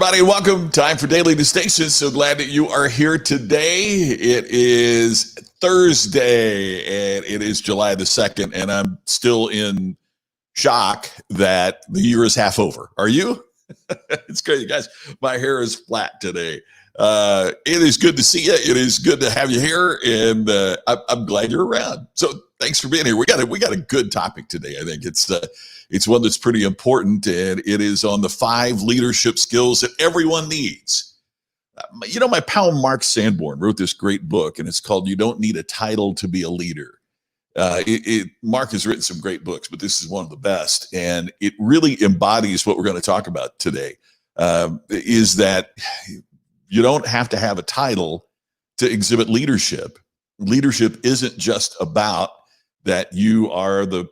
everybody, and welcome. Time for Daily Distinctions. So glad that you are here today. It is Thursday, and it is July the 2nd, and I'm still in shock that the year is half over. Are you? It's crazy, guys. My hair is flat today. It is good to see you. It is good to have you here, and I'm glad you're around. So thanks for being here. We got a good topic today. I think it's one that's pretty important, and it is on the 5 leadership skills that everyone needs. My pal Mark Sanborn wrote this great book, and it's called "You Don't Need a Title to Be a Leader." Mark has written some great books, but this is one of the best, and it really embodies what we're going to talk about today. Is that you don't have to have a title to exhibit leadership. Leadership isn't just about that you are the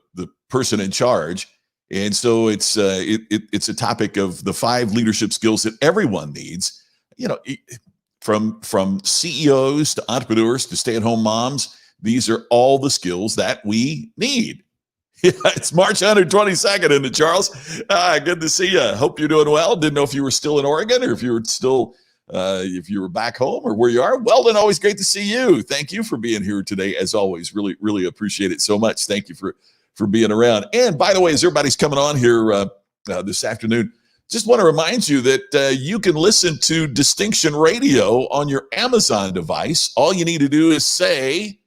person in charge. And so it's a topic of the 5 leadership skills that everyone needs, from CEOs to entrepreneurs to stay-at-home moms. These are all the skills that we need. It's March 122nd, isn't it, Charles? Good to see you. Hope you're doing well. Didn't know if you were still in Oregon or if you were still if you were back home or where you are. Well, then always great to see you. Thank you for being here today. As always, really, really appreciate it so much. Thank you for being around. And by the way, as everybody's coming on here this afternoon, just want to remind you that you can listen to Distinction Radio on your Amazon device. All you need to do is say,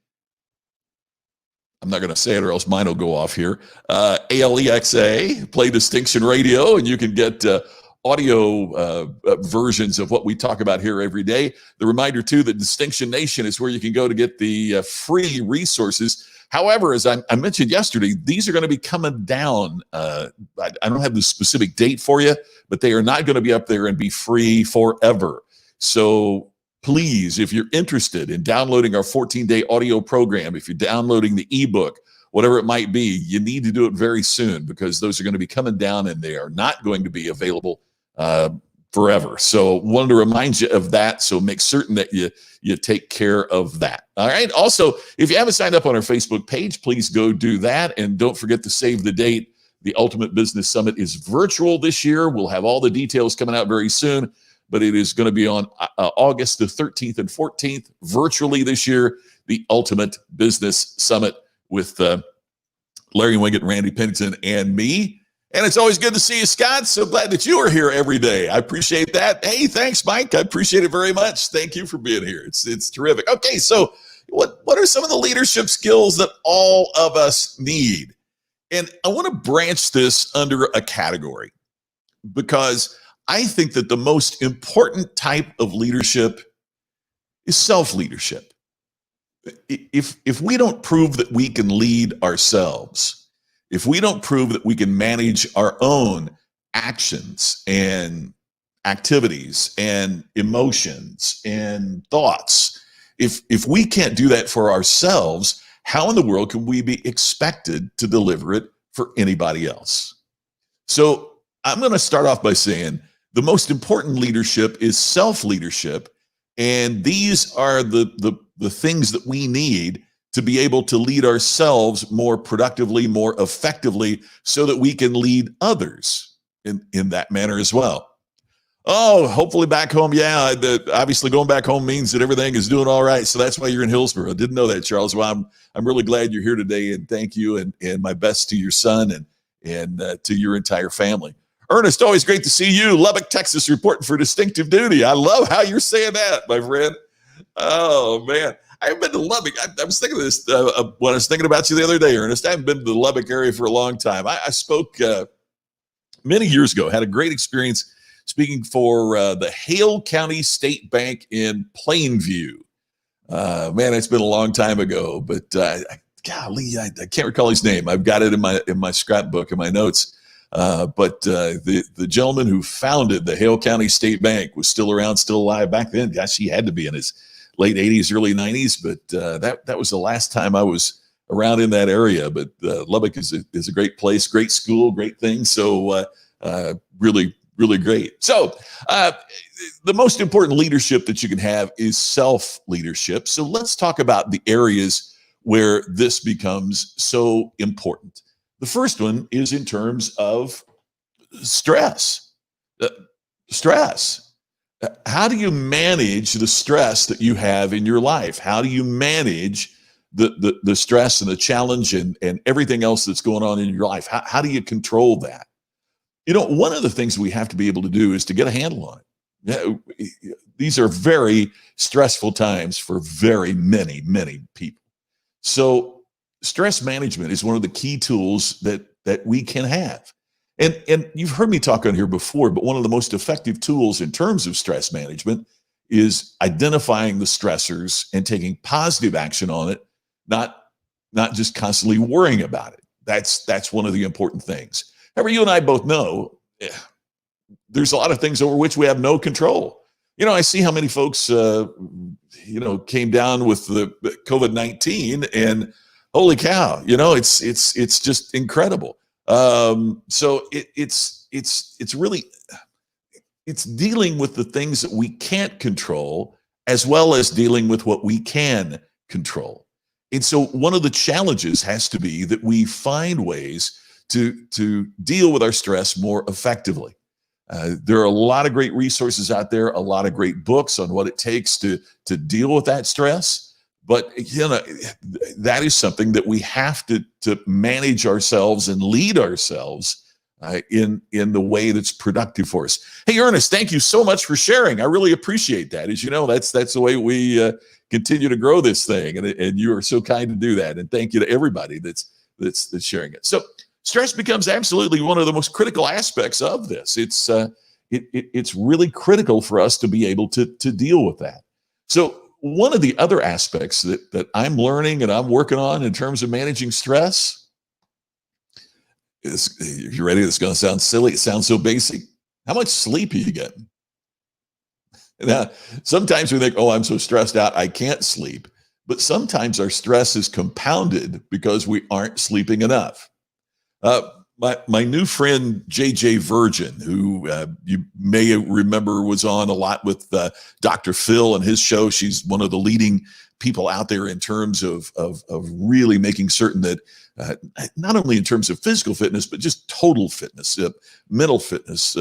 I'm not going to say it or else mine will go off here, ALEXA, play Distinction Radio, and you can get audio versions of what we talk about here every day. The reminder, too, that Distinction Nation is where you can go to get the free resources. However, as I mentioned yesterday, these are going to be coming down. I don't have the specific date for you, but they are not going to be up there and be free forever. So please, if you're interested in downloading our 14-day audio program, if you're downloading the ebook, whatever it might be, you need to do it very soon because those are going to be coming down and they are not going to be available forever. So wanted to remind you of that. So make certain that you take care of that. All right. Also, if you haven't signed up on our Facebook page, please go do that. And don't forget to save the date. The Ultimate Business Summit is virtual this year. We'll have all the details coming out very soon, but it is going to be on August the 13th and 14th, virtually this year, the Ultimate Business Summit with Larry Winget, Randy Pennington, and me. And it's always good to see you, Scott. So glad that you are here every day. I appreciate that. Hey, thanks, Mike. I appreciate it very much. Thank you for being here. It's terrific. Okay, so what are some of the leadership skills that all of us need? And I want to branch this under a category because I think that the most important type of leadership is self-leadership. If we don't prove that we can lead ourselves, if we don't prove that we can manage our own actions and activities and emotions and thoughts, if we can't do that for ourselves, how in the world can we be expected to deliver it for anybody else? So I'm going to start off by saying the most important leadership is self-leadership, and these are the things that we need to be able to lead ourselves more productively, more effectively, so that we can lead others in that manner as well. Oh, hopefully back home. Yeah, obviously going back home means that everything is doing all right. So that's why you're in Hillsborough. I didn't know that, Charles. Well, I'm really glad you're here today, and thank you, and my best to your son and to your entire family. Ernest, always great to see you. Lubbock, Texas, reporting for distinctive duty. I love how you're saying that, my friend. Oh, man. I haven't been to Lubbock. I was thinking of this when I was thinking about you the other day, Ernest. I haven't been to the Lubbock area for a long time. I spoke many years ago, had a great experience speaking for the Hale County State Bank in Plainview. Man, it's been a long time ago, but golly, I can't recall his name. I've got it in my scrapbook, in my notes. But the gentleman who founded the Hale County State Bank was still around, still alive back then. Gosh, he had to be in his late 80s, early 90s, but that was the last time I was around in that area. But Lubbock is a great place, great school, great thing. So really, really great. So the most important leadership that you can have is self-leadership. So let's talk about the areas where this becomes so important. The first one is in terms of stress. Stress. How do you manage the stress that you have in your life? How do you manage the stress and the challenge and everything else that's going on in your life? How do you control that? One of the things we have to be able to do is to get a handle on it. These are very stressful times for very many, many people. So stress management is one of the key tools that we can have. And you've heard me talk on here before, but one of the most effective tools in terms of stress management is identifying the stressors and taking positive action on it, not just constantly worrying about it. That's one of the important things. However, you and I both know there's a lot of things over which we have no control. I see how many folks, came down with the COVID-19, and holy cow, it's just incredible. So it's really, it's dealing with the things that we can't control as well as dealing with what we can control. And so one of the challenges has to be that we find ways to deal with our stress more effectively. There are a lot of great resources out there, a lot of great books on what it takes to deal with that stress. But that is something that we have to manage ourselves and lead ourselves in the way that's productive for us. Hey, Ernest, thank you so much for sharing. I really appreciate that. As you know, that's the way we continue to grow this thing, and you are so kind to do that. And thank you to everybody that's sharing it. So stress becomes absolutely one of the most critical aspects of this. It's really critical for us to be able to deal with that. So one of the other aspects that I'm learning and I'm working on in terms of managing stress is, if you're ready, it's going to sound silly. It sounds so basic. How much sleep are you getting? Now, sometimes we think, oh, I'm so stressed out, I can't sleep. But sometimes our stress is compounded because we aren't sleeping enough. My new friend, JJ Virgin, who you may remember was on a lot with Dr. Phil and his show. She's one of the leading people out there in terms of really making certain that not only in terms of physical fitness, but just total fitness, mental fitness,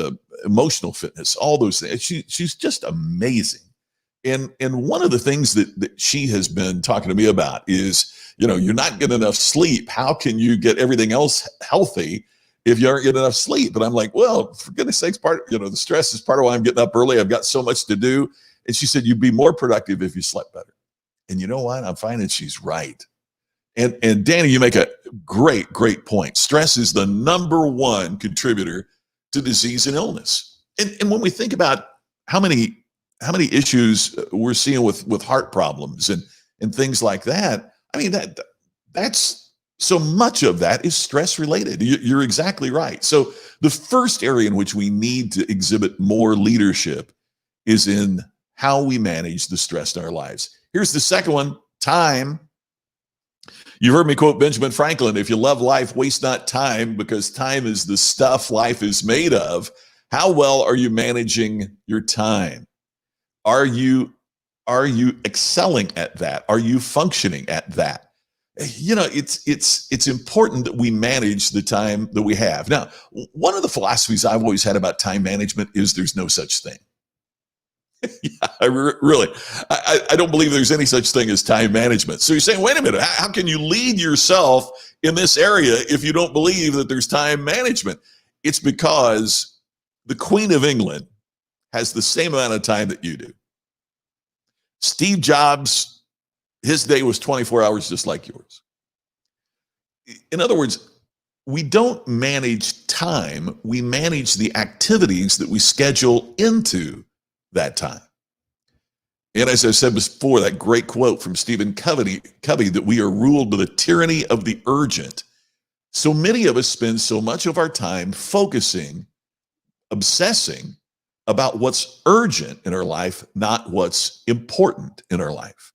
emotional fitness, all those things. She's just amazing. And one of the things that she has been talking to me about is, you're not getting enough sleep. How can you get everything else healthy if you aren't getting enough sleep? And I'm like, well, for goodness sakes, the stress is part of why I'm getting up early. I've got so much to do. And she said, you'd be more productive if you slept better. And you know what? I'm finding she's right. And Danny, you make a great point. Stress is the number one contributor to disease and illness. And when we think about how many issues we're seeing with heart problems and things like that, I mean, that's so much of that is stress related. You're exactly right. So the first area in which we need to exhibit more leadership is in how we manage the stress in our lives. Here's the second one: time. You heard me quote Benjamin Franklin: if you love life, waste not time, because time is the stuff life is made of. How well are you managing your time? Are you excelling at that? Are you functioning at that? It's important that we manage the time that we have. Now, one of the philosophies I've always had about time management is there's no such thing. Yeah, I don't believe there's any such thing as time management. So you're saying, wait a minute, how can you lead yourself in this area if you don't believe that there's time management? It's because the Queen of England has the same amount of time that you do. Steve Jobs, his day was 24 hours just like yours. In other words, we don't manage time, we manage the activities that we schedule into that time. And as I said before, that great quote from Stephen Covey that we are ruled by the tyranny of the urgent. So many of us spend so much of our time focusing, obsessing about what's urgent in our life, not what's important in our life.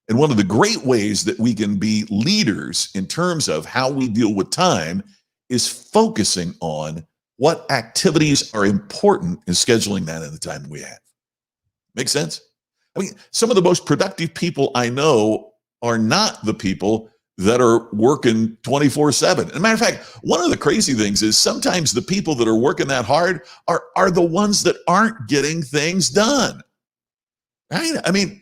And one of the great ways that we can be leaders in terms of how we deal with time is focusing on what activities are important and scheduling that in the time we have. Make sense? I mean, some of the most productive people I know are not the people that are working 24/7. As a matter of fact, one of the crazy things is sometimes the people that are working that hard are the ones that aren't getting things done. Right? I mean,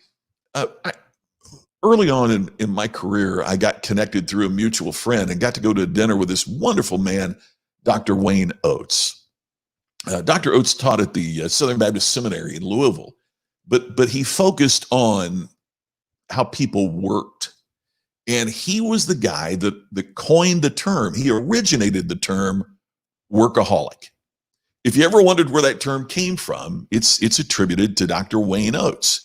early on in my career, I got connected through a mutual friend and got to go to dinner with this wonderful man, Dr. Wayne Oates. Dr. Oates taught at the Southern Baptist Seminary in Louisville, but he focused on how people worked. And he was the guy that coined the term. He originated the term workaholic. If you ever wondered where that term came from, it's attributed to Dr. Wayne Oates.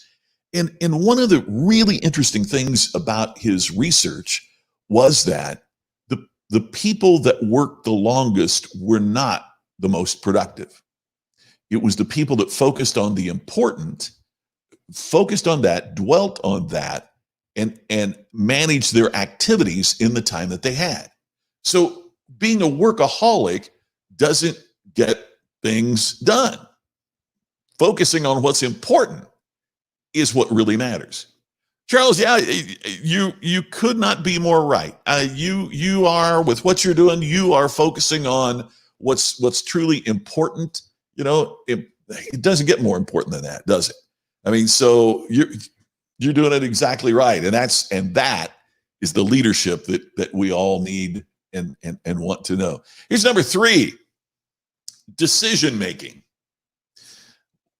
And one of the really interesting things about his research was that the people that worked the longest were not the most productive. It was the people that focused on the important, focused on that, dwelt on that, and managed their activities in the time that they had. So being a workaholic doesn't get things done. Focusing on what's important is what really matters. Charles, yeah, you could not be more right. You are, with what you're doing, you are focusing on what's truly important. You know, it doesn't get more important than that, does it? I mean, so you're doing it exactly right, and that is the leadership that we all need and want to know. Here's number 3: decision making.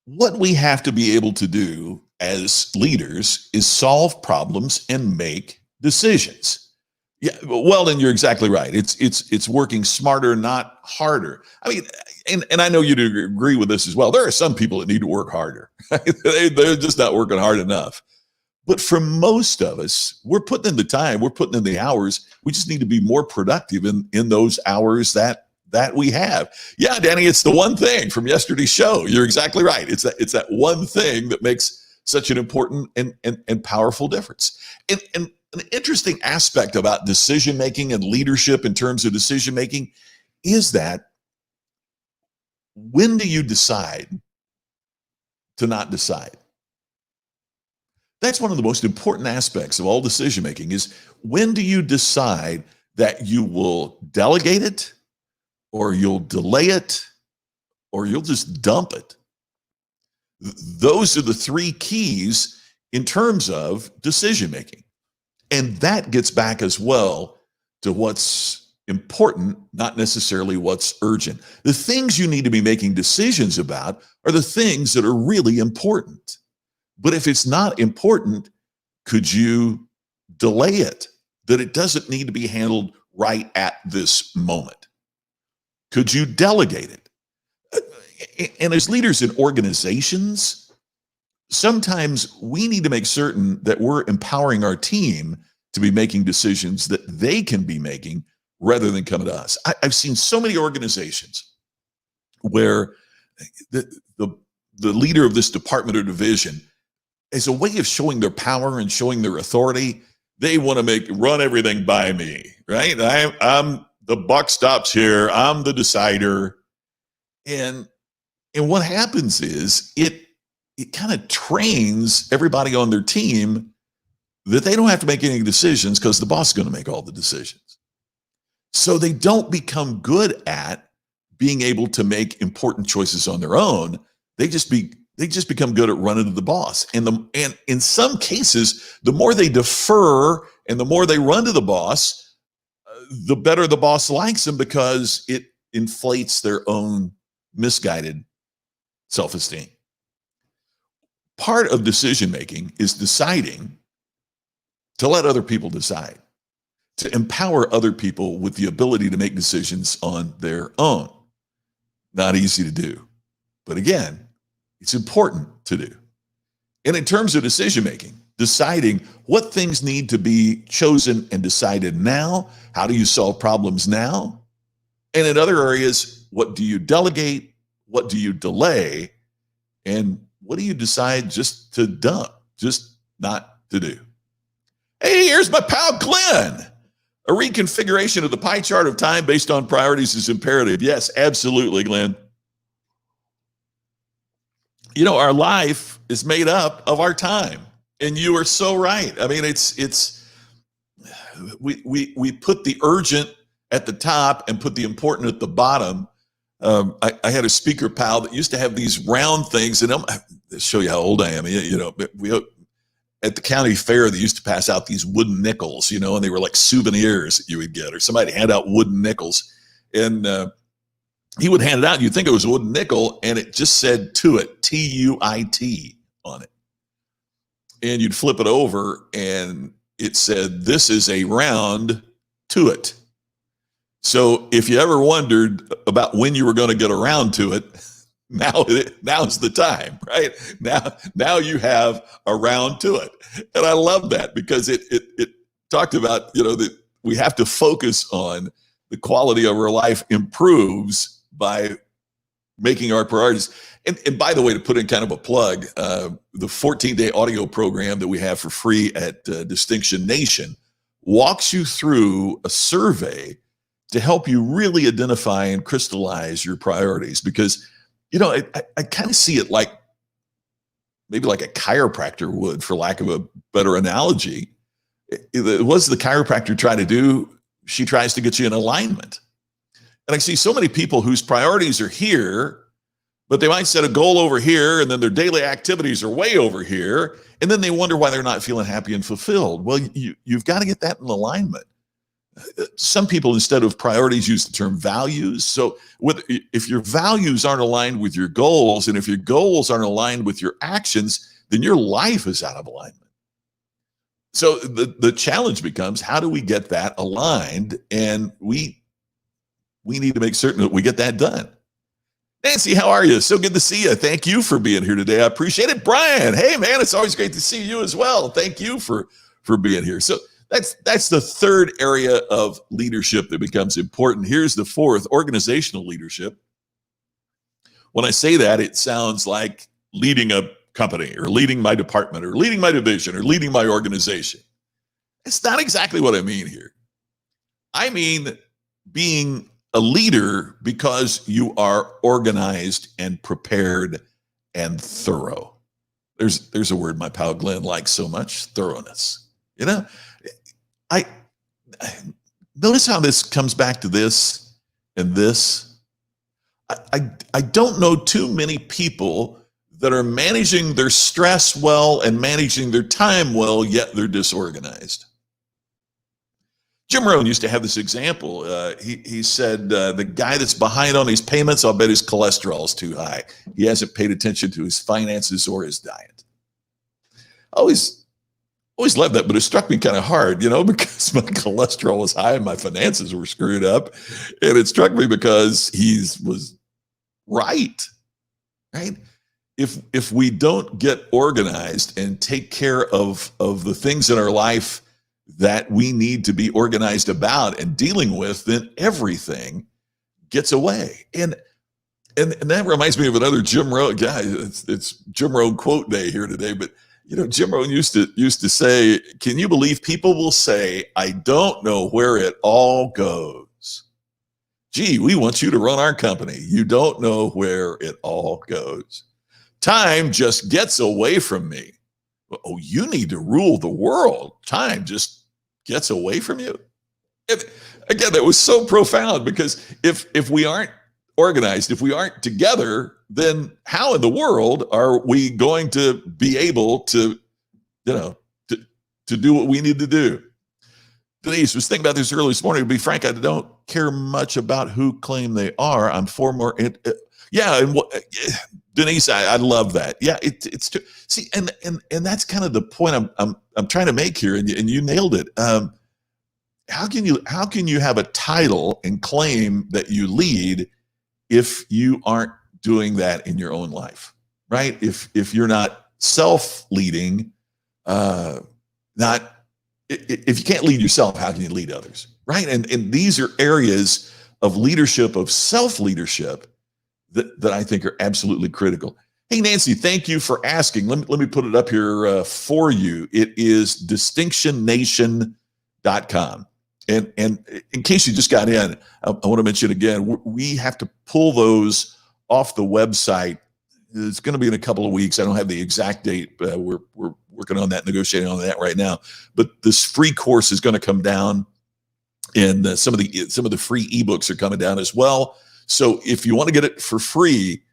What we have to be able to do as leaders is solve problems and make decisions. Yeah, well, then you're exactly right. It's working smarter, not harder. I mean, and I know you'd agree with this as well. There are some people that need to work harder. They're just not working hard enough. But for most of us, we're putting in the time, we're putting in the hours. We just need to be more productive in those hours that we have. Yeah, Danny, it's the one thing from yesterday's show. You're exactly right. It's that one thing that makes such an important and powerful difference. And an interesting aspect about decision making and leadership in terms of decision making is that when do you decide to not decide? That's one of the most important aspects of all decision making, is when do you decide that you will delegate it, or you'll delay it, or you'll just dump it? Those are the 3 keys in terms of decision making. And that gets back as well to what's important, not necessarily what's urgent. The things you need to be making decisions about are the things that are really important. But if it's not important, could you delay it? That it doesn't need to be handled right at this moment. Could you delegate it? And as leaders in organizations, sometimes we need to make certain that we're empowering our team to be making decisions that they can be making rather than coming to us. I've seen so many organizations where the leader of this department or division, as a way of showing their power and showing their authority, they want to run everything by me, right? I'm the buck stops here. I'm the decider. And what happens is it kind of trains everybody on their team that they don't have to make any decisions because the boss is going to make all the decisions. So they don't become good at being able to make important choices on their own. They just become good at running to the boss. And in some cases, the more they defer and the more they run to the boss, the better the boss likes them, because it inflates their own misguided self-esteem. Part of decision making is deciding to let other people decide, to empower other people with the ability to make decisions on their own. Not easy to do, but again, it's important to do. And in terms of decision making, deciding what things need to be chosen and decided now, how do you solve problems now? And in other areas, what do you delegate? What do you delay? And what do you decide just to dump, just not to do? Hey, here's my pal Glenn. A reconfiguration of the pie chart of time based on priorities is imperative. Yes, absolutely, Glenn. You know, our life is made up of our time. And you are so right. I mean, it's we put the urgent at the top and put the important at the bottom. I had a speaker pal that used to have these round things, and to show you how old I am. We at the county fair, they used to pass out these wooden nickels, and they were like souvenirs that you would get, or somebody hand out wooden nickels, and he would hand it out. You'd think it was a wooden nickel, and it just said "Tuit," Tuit on it, and you'd flip it over, and it said, "This is a round Tuit." So if you ever wondered about when you were going to get around to it, now's the time, right? Now you have a round to it. And I love that because it talked about, that we have to focus on the quality of our life improves by making our priorities. And by the way, to put in kind of a plug, the 14-day audio program that we have for free at Distinction Nation walks you through a survey to help you really identify and crystallize your priorities. Because, I kind of see it maybe like a chiropractor would, for lack of a better analogy. What does the chiropractor try to do? She tries to get you in alignment. And I see so many people whose priorities are here, but they might set a goal over here, and then their daily activities are way over here, and then they wonder why they're not feeling happy and fulfilled. Well, you've got to get that in alignment. Some people, instead of priorities, use the term values. So if your values aren't aligned with your goals, and if your goals aren't aligned with your actions, then your life is out of alignment. So the challenge becomes, how do we get that aligned? And we need to make certain that we get that done. Nancy, how are you? So good to see you. Thank you for being here today. I appreciate it. Brian, hey man, it's always great to see you as well. Thank you for being here. So that's the third area of leadership that becomes important. Here's the fourth: organizational leadership. When I say that, it sounds like leading a company, or leading my department, or leading my division, or leading my organization. It's not exactly what I mean here. I mean being a leader because you are organized and prepared and thorough. There's a word my pal Glenn likes so much: thoroughness. I notice how this comes back to this and this. I don't know too many people that are managing their stress well and managing their time well, yet they're disorganized. Jim Rohn used to have this example. He said, the guy that's behind on his payments, I'll bet his cholesterol is too high. He hasn't paid attention to his finances or his diet. Always loved that, but it struck me kind of hard, because my cholesterol was high and my finances were screwed up. And it struck me because he was right? If we don't get organized and take care of the things in our life that we need to be organized about and dealing with, then everything gets away. And that reminds me of another Jim Rohn guy. It's Jim Rohn quote day here today, but Jim Rohn used to say, can you believe people will say, I don't know where it all goes. Gee, we want you to run our company. You don't know where it all goes. Time just gets away from me. Oh, you need to rule the world. Time just gets away from you. And again, that was so profound, because if we aren't organized, if we aren't together, then how in the world are we going to be able to do what we need to do? Denise was thinking about this early this morning. To be frank, I don't care much about who claim they are. I'm for more. Denise, I love that. Yeah, it's true. See, and that's kind of the point I'm trying to make here, and you nailed it. How can you have a title and claim that you lead if you aren't doing that in your own life, right? If you're not self-leading, if you can't lead yourself, how can you lead others, right? And these are areas of leadership, of self-leadership, that I think are absolutely critical. Hey, Nancy, thank you for asking. Let me put it up here for you. It is distinctionnation.com. And in case you just got in, I want to mention again, we have to pull those off the website It's going to be in a couple of weeks. I don't have the exact date, but we're working on that, negotiating on that right now. But this free course is going to come down, and some of the free ebooks are coming down as well. So if you want to get it for free,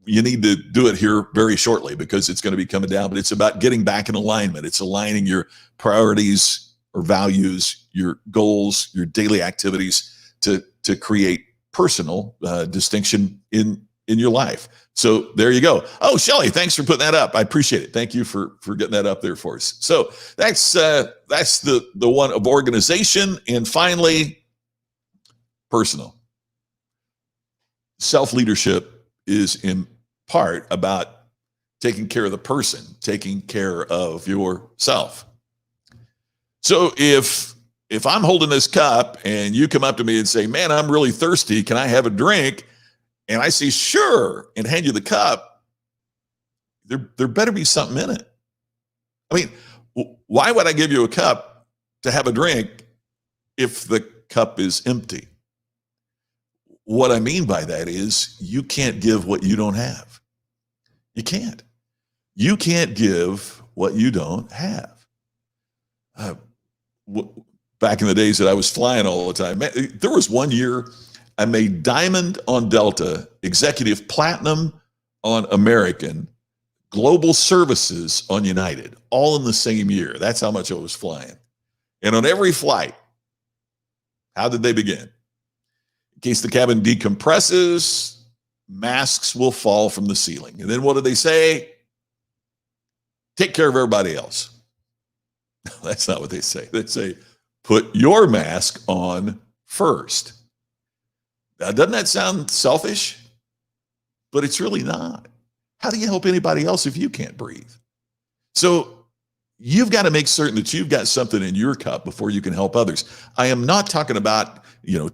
you need to do it here very shortly, because it's going to be coming down. But it's about getting back in alignment. It's aligning your priorities or values, your goals, your daily activities to create personal distinction in your life. So there you go. Oh, Shelly, thanks for putting that up. I appreciate it. Thank you for getting that up there for us. So that's the one of organization. And finally, personal. Self-leadership is in part about taking care of the person, taking care of yourself. So if I'm holding this cup and you come up to me and say, man, I'm really thirsty, can I have a drink? And I say, sure, and hand you the cup, there better be something in it. I mean, why would I give you a cup to have a drink if the cup is empty? What I mean by that is you can't give what you don't have. You can't. You can't give what you don't have. Back in the days that I was flying all the time, man, there was one year I made Diamond on Delta, Executive Platinum on American, Global Services on United, all in the same year. That's how much I was flying. And on every flight, how did they begin? In case the cabin decompresses, masks will fall from the ceiling. And then what do they say? Take care of everybody else. That's not what they say. They say, put your mask on first. Now, doesn't that sound selfish? But it's really not. How do you help anybody else if you can't breathe? So you've got to make certain that you've got something in your cup before you can help others. I am not talking about,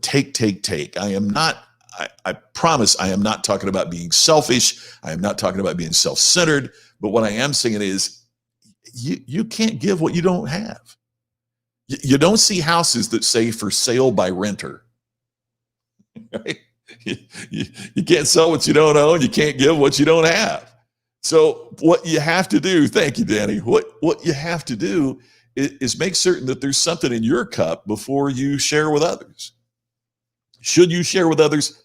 take. I promise I am not talking about being selfish. I am not talking about being self-centered. But what I am saying is you can't give what you don't have. You don't see houses that say for sale by renter. Right? You can't sell what you don't own. You can't give what you don't have. So what you have to do, thank you, Danny. What you have to do is make certain that there's something in your cup before you share with others. Should you share with others?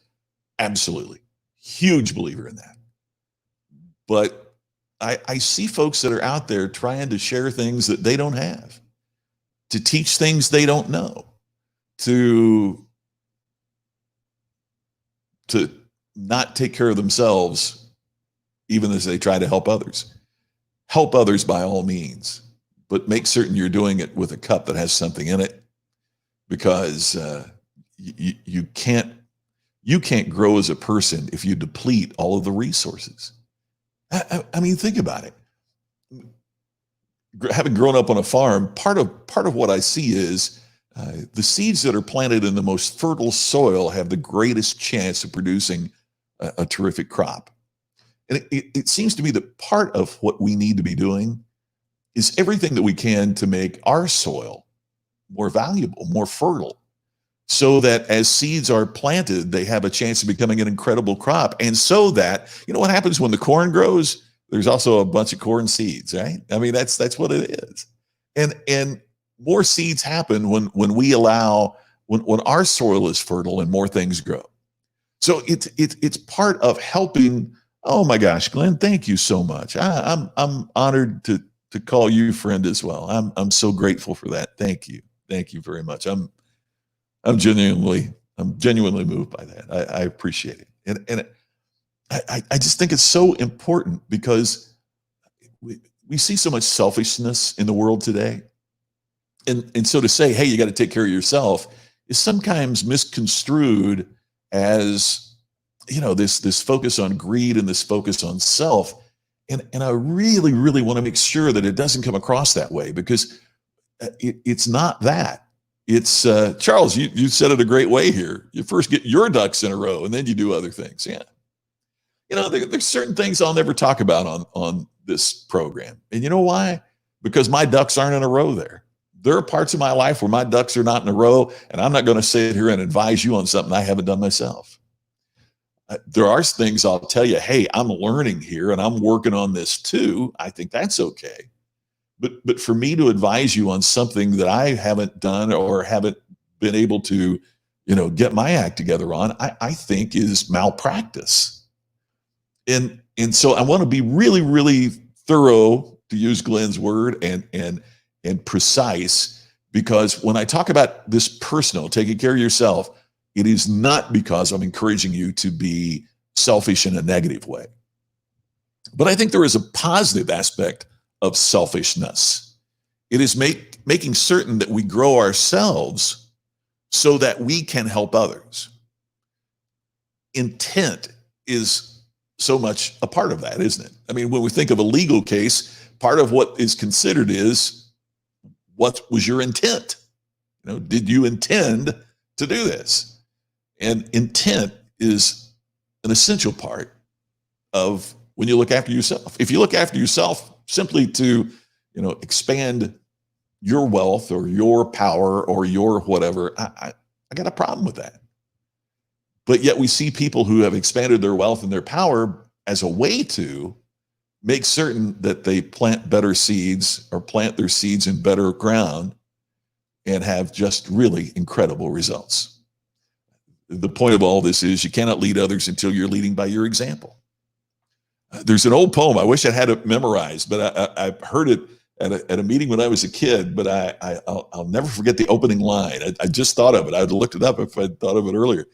Absolutely. Huge believer in that. But I see folks that are out there trying to share things that they don't have, to teach things they don't know, to not take care of themselves, even as they try to help others. Help others by all means, but make certain you're doing it with a cup that has something in it, because you can't grow as a person if you deplete all of the resources. I mean, think about it. Having grown up on a farm, part of what I see is the seeds that are planted in the most fertile soil have the greatest chance of producing a terrific crop. And it seems to me that part of what we need to be doing is everything that we can to make our soil more valuable, more fertile, so that as seeds are planted, they have a chance of becoming an incredible crop. And so that, what happens when the corn grows? There's also a bunch of corn seeds, right? I mean, that's what it is. And more seeds happen when we allow, when our soil is fertile and more things grow. So it's part of helping. Oh my gosh, Glenn, thank you so much. I'm honored to call you friend as well. I'm so grateful for that. Thank you very much. I'm genuinely moved by that. I appreciate it. And I just think it's so important, because we see so much selfishness in the world today. And so to say, hey, you got to take care of yourself is sometimes misconstrued as, this focus on greed and this focus on self. And I really, really want to make sure that it doesn't come across that way, because it's not that. It's Charles, you said it a great way here. You first get your ducks in a row and then you do other things. Yeah. There's certain things I'll never talk about on this program. And you know why? Because my ducks aren't in a row there. There are parts of my life where my ducks are not in a row, and I'm not going to sit here and advise you on something I haven't done myself. There are things I'll tell you, hey, I'm learning here and I'm working on this too. I think that's okay. But for me to advise you on something that I haven't done or haven't been able to, get my act together on, I think is malpractice. And so I want to be really, really thorough, to use Glenn's word, and precise, because when I talk about this personal, taking care of yourself, it is not because I'm encouraging you to be selfish in a negative way. But I think there is a positive aspect of selfishness. It is making certain that we grow ourselves so that we can help others. Intent is so much a part of that, isn't it? I mean, when we think of a legal case, part of what is considered is, what was your intent? Did you intend to do this? And intent is an essential part of when you look after yourself. If you look after yourself simply to, expand your wealth or your power or your whatever, I got a problem with that. But yet we see people who have expanded their wealth and their power as a way to make certain that they plant better seeds or plant their seeds in better ground and have just really incredible results. The point of all this is you cannot lead others until you're leading by your example. There's an old poem. I wish I had it memorized, but I heard it at a meeting when I was a kid, but I'll never forget the opening line. I just thought of it. I'd looked it up if I'd thought of it earlier.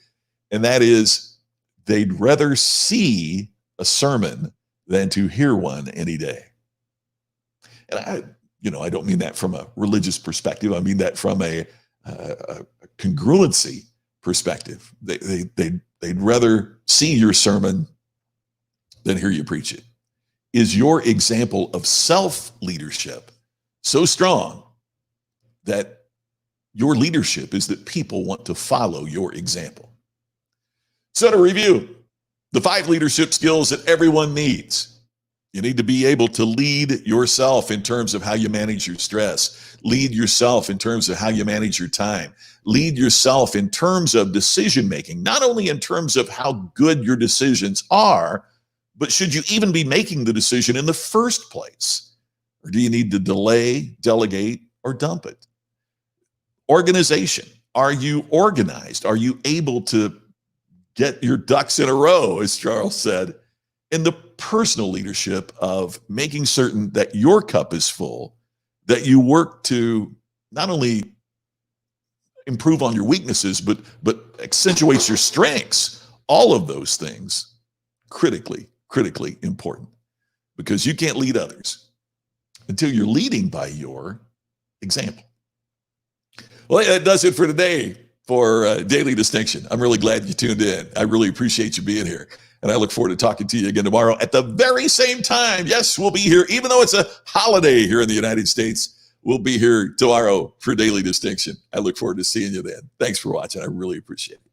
And that is, they'd rather see a sermon than to hear one any day. And I don't mean that from a religious perspective. I mean that from a congruency perspective. They'd rather see your sermon than hear you preach it. Is your example of self-leadership so strong that your leadership is that people want to follow your example? So to review, the 5 leadership skills that everyone needs. You need to be able to lead yourself in terms of how you manage your stress. Lead yourself in terms of how you manage your time. Lead yourself in terms of decision-making, not only in terms of how good your decisions are, but should you even be making the decision in the first place? Or do you need to delay, delegate, or dump it? Organization. Are you organized? Are you able to get your ducks in a row, as Charles said? And the personal leadership of making certain that your cup is full, that you work to not only improve on your weaknesses, but accentuates your strengths. All of those things, critically important, because you can't lead others until you're leading by your example. Well, that does it for today for Daily Distinction. I'm really glad you tuned in. I really appreciate you being here. And I look forward to talking to you again tomorrow at the very same time. Yes, we'll be here, even though it's a holiday here in the United States. We'll be here tomorrow for Daily Distinction. I look forward to seeing you then. Thanks for watching. I really appreciate it.